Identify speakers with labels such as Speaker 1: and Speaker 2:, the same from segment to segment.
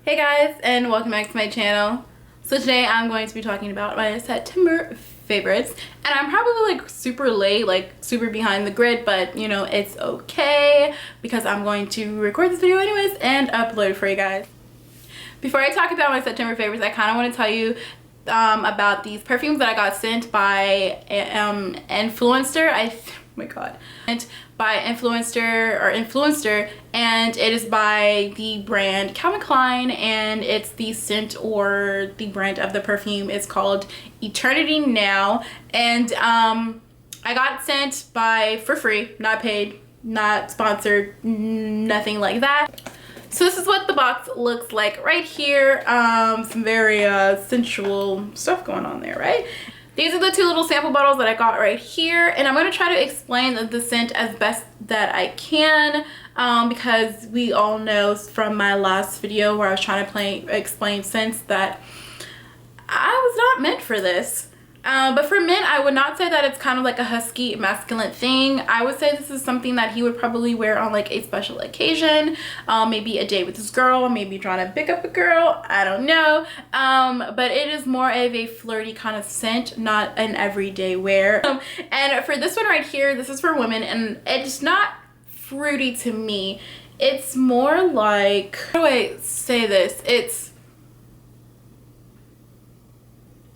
Speaker 1: Hey guys, and welcome back to my channel. So today I'm going to be talking about my September favorites, and I'm probably like super late, like super behind the grid, but you know, it's okay because I'm going to record this video anyways and upload it for you guys. Before I talk about my September favorites, I kind of want to tell you about these perfumes that I got sent by influencer. Oh my god, by influencer, and it is by the brand Calvin Klein, and it's the scent, or the brand of the perfume is called Eternity Now. And I got sent for free, not paid, not sponsored, nothing like that. So this is what the box looks like right here. Some very sensual stuff going on there, right? These are the two little sample bottles that I got right here, and I'm going to try to explain the scent as best that I can, because we all know from my last video where I was trying to explain scents that I was not meant for this. But for men, I would not say that it's kind of like a husky masculine thing. I would say this is something that he would probably wear on like a special occasion, maybe a date with his girl, maybe trying to pick up a girl, I don't know. But it is more of a flirty kind of scent, not an everyday wear. And for this one right here, this is for women, and it's not fruity to me. It's more like, how do I say this? It's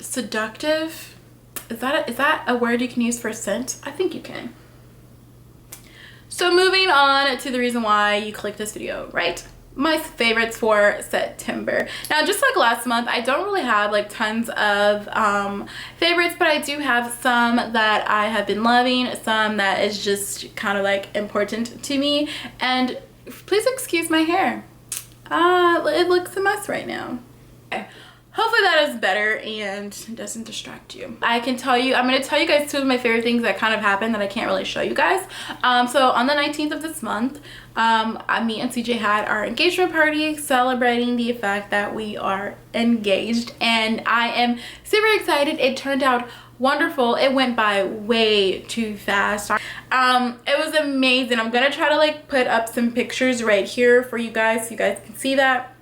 Speaker 1: seductive. Is that a word you can use for scent? I think you can. So moving on to the reason why you clicked this video, right? My favorites for September. Now, just like last month, I don't really have like tons of favorites, but I do have some that I have been loving, some that is just kind of like important to me. And please excuse my hair. It looks a mess right now. Okay. Hopefully that is better and doesn't distract you. I'm going to tell you guys two of my favorite things that kind of happened that I can't really show you guys. So on the 19th of this month, me and CJ had our engagement party, celebrating the fact that we are engaged, and I am super excited. It turned out wonderful. It went by way too fast. It was amazing. I'm going to try to like put up some pictures right here for you guys so you guys can see that.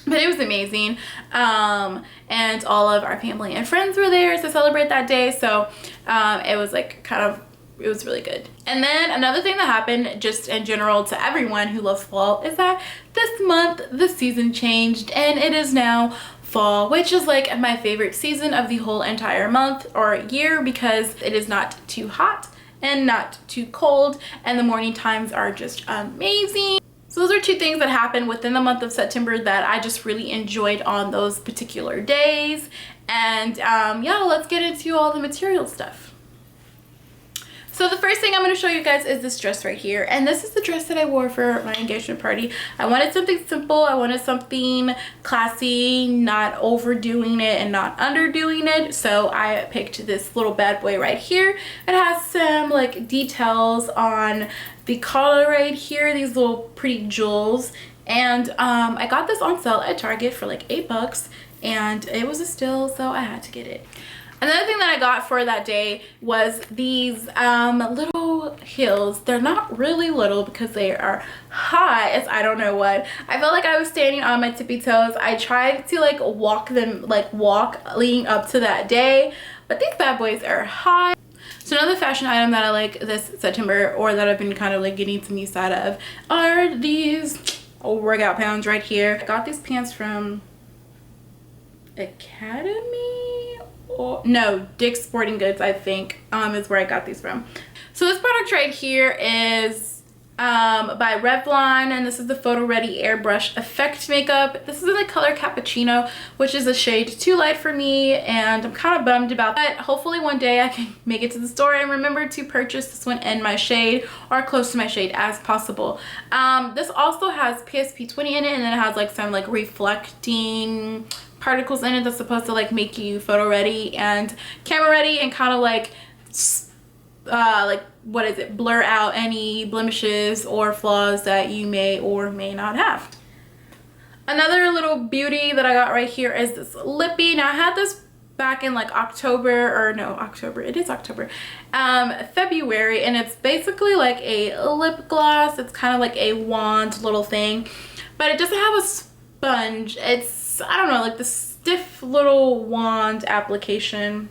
Speaker 1: But it was amazing, and all of our family and friends were there to celebrate that day, so it was like it was really good. And then another thing that happened just in general to everyone who loves fall is that this month the season changed, and it is now fall, which is like my favorite season of the whole entire month or year, because it is not too hot and not too cold, and the morning times are just amazing. So those are two things that happened within the month of September that I just really enjoyed on those particular days. And yeah, let's get into all the material stuff. So the first thing I'm going to show you guys is this dress right here. And this is the dress that I wore for my engagement party. I wanted something simple. I wanted something classy, not overdoing it and not underdoing it. So I picked this little bad boy right here. It has some like details on the collar right here, these little pretty jewels. And I got this on sale at Target for like $8, and it was a steal, so I had to get it. Another thing that I got for that day was these little heels. They're not really little because they are high as I don't know what. I felt like I was standing on my tippy toes. I tried to like walk leading up to that day, but these bad boys are high. So another fashion item that I like this September, or that I've been kind of like getting some use out of, are these workout pants right here. I got these pants from Academy, or no, Dick's Sporting Goods, I think, is where I got these from. So this product right here is by Revlon, and this is the Photoready Airbrush Effect Makeup. This is in the color Cappuccino, which is a shade too light for me, and I'm kind of bummed about that. Hopefully one day I can make it to the store and remember to purchase this one in my shade, or close to my shade as possible. This also has PSP 20 in it, and then it has like some like reflecting particles in it that's supposed to like make you photo ready and camera ready, and kind of like what is it, blur out any blemishes or flaws that you may or may not have. Another little beauty that I got right here is this lippy. Now I had this back in like February, and it's basically like a lip gloss. It's kind of like a wand little thing, but it doesn't have a sponge. It's, I don't know, like the stiff little wand application.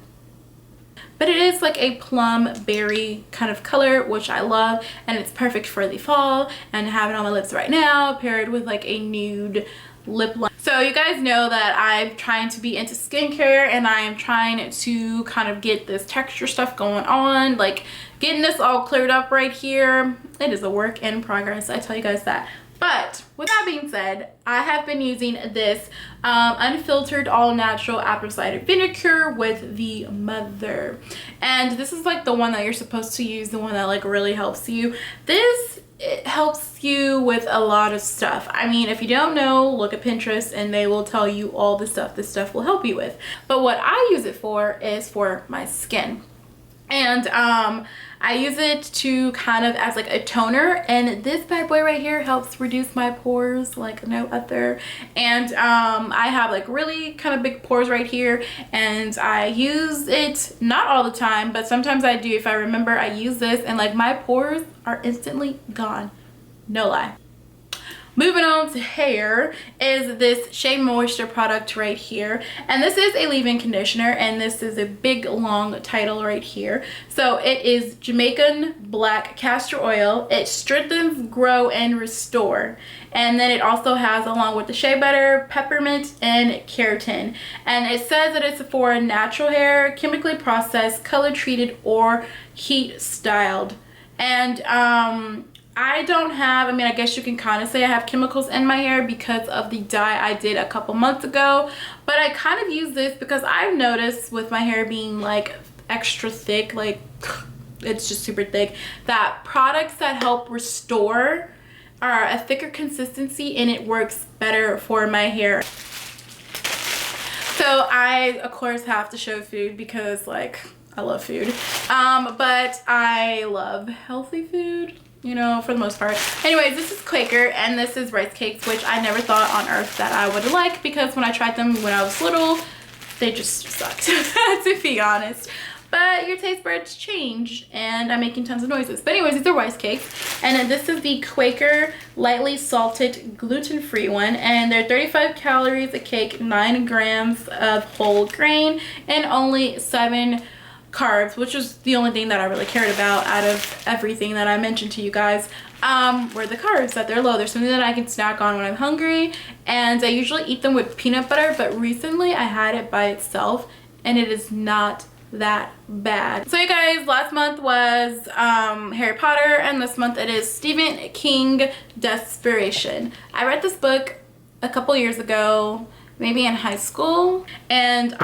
Speaker 1: But it is like a plum berry kind of color, which I love, and it's perfect for the fall, and I have it on my lips right now, paired with like a nude lip liner. So you guys know that I'm trying to be into skincare, and I am trying to kind of get this texture stuff going on, like getting this all cleared up right here. It is a work in progress, I tell you guys that. But with that being said, I have been using this unfiltered all natural apple cider vinegar with the mother, and this is like the one that you're supposed to use, the one that like really helps you. It helps you with a lot of stuff. I mean, if you don't know, look at Pinterest and they will tell you all the stuff this stuff will help you with. But what I use it for is for my skin. And I use it to kind of as like a toner, and this bad boy right here helps reduce my pores like no other. And I have like really kind of big pores right here, and I use it not all the time, but sometimes I do. If I remember, I use this and like my pores are instantly gone, no lie. Moving on to hair is this Shea moisture product right here, and this is a leave-in conditioner, and this is a big long title right here. So it is Jamaican black castor oil. It strengthens, grow, and restore, and then it also has, along with the shea butter, peppermint, and keratin. And it says that it's for natural hair, chemically processed, color treated, or heat styled. And I don't have, I mean, I guess you can kind of say I have chemicals in my hair because of the dye I did a couple months ago, but I kind of use this because I've noticed with my hair being like extra thick, like it's just super thick, that products that help restore are a thicker consistency, and it works better for my hair. So I, of course, have to show food because like I love food, but I love healthy food, you know, for the most part. Anyways, this is Quaker, and this is rice cakes, which I never thought on earth that I would like, because when I tried them when I was little, they just sucked, to be honest. But your taste buds change, and I'm making tons of noises. But anyways, these are rice cakes, and then this is the Quaker lightly salted gluten-free one, and they're 35 calories a cake, 9 grams of whole grain, and only 7 carbs, which is the only thing that I really cared about out of everything that I mentioned to you guys, were the carbs, that they're low. They're something that I can snack on when I'm hungry, and I usually eat them with peanut butter, but recently I had it by itself, and it is not that bad. So you guys, last month was Harry Potter, and this month it is Stephen King Desperation. I read this book a couple years ago, maybe in high school, and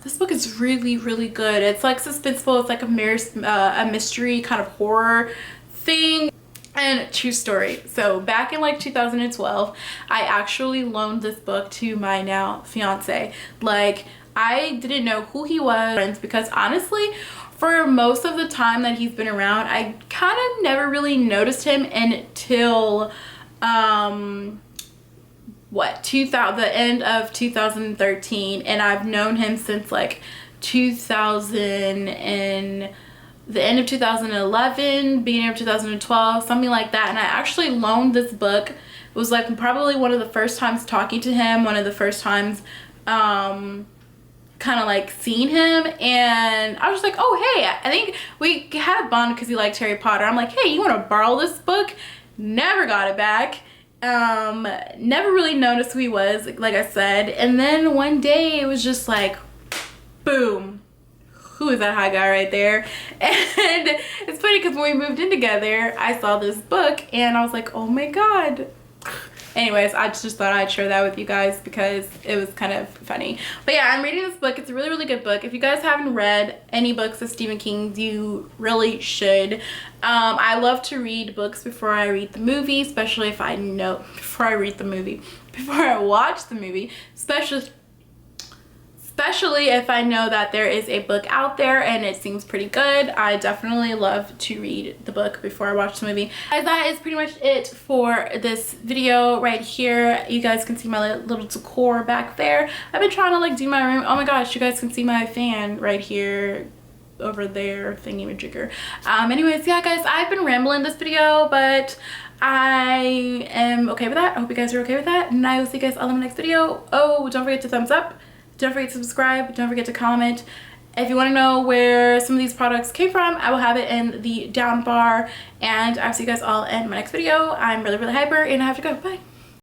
Speaker 1: this book is really, really good. It's like suspenseful. It's like a mystery kind of horror thing. And true story. So back in like 2012, I actually loaned this book to my now fiance. Like, I didn't know who he was, because honestly, for most of the time that he's been around, I kind of never really noticed him until the end of 2013, and I've known him since like the end of 2011, beginning of 2012, something like that. And I actually loaned this book. It was like probably one of the first times talking to him, one of the first times kind of like seeing him, and I was just like, oh hey, I think we had a bond because he liked Harry Potter. I'm like, hey, you want to borrow this book? Never got it back. Never really noticed who he was, like I said, and then one day it was just like, boom, who is that hot guy right there? And it's funny because when we moved in together, I saw this book and I was like, oh my god. Anyways, I just thought I'd share that with you guys because it was kind of funny. But yeah, I'm reading this book. It's a really, really good book. If you guys haven't read any books of Stephen King, you really should. I love to read books before I read the movie, especially if I know, before I watch the movie, especially if I know that there is a book out there and it seems pretty good. I definitely love to read the book before I watch the movie. Guys, that is pretty much it for this video right here. You guys can see my little decor back there. I've been trying to like do my room. Oh my gosh, you guys can see my fan right here, over there, thingy-majigger. Anyways, yeah guys, I've been rambling this video, but I am okay with that. I hope you guys are okay with that, and I will see you guys all in my next video. Oh, don't forget to thumbs up, don't forget to subscribe, don't forget to comment. If you want to know where some of these products came from, I will have it in the down bar, and I'll see you guys all in my next video. I'm really hyper and I have to go. Bye.